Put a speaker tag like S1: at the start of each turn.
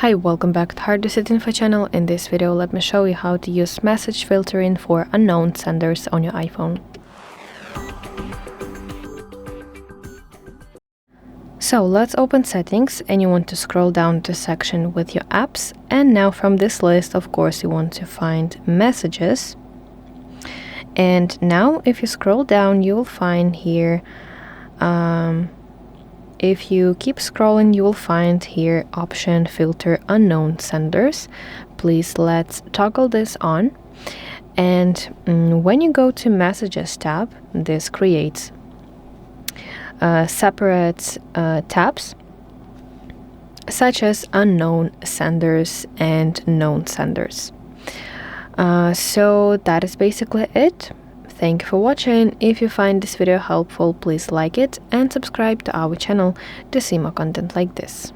S1: Hi, welcome back to HardReset.Info channel. In this video, let me show you how to use message filtering for unknown senders on your iPhone. So let's open settings, and you want to scroll down to section with your apps. And now from this list, of course, you want to find messages. And now if you scroll down, you will find here if you keep scrolling, you will find here option filter unknown senders. Please let's toggle this on. And when you go to messages tab, this creates separate tabs such as unknown senders and known senders. So that is basically it. Thank you for watching. If you find this video helpful, please like it and subscribe to our channel to see more content like this.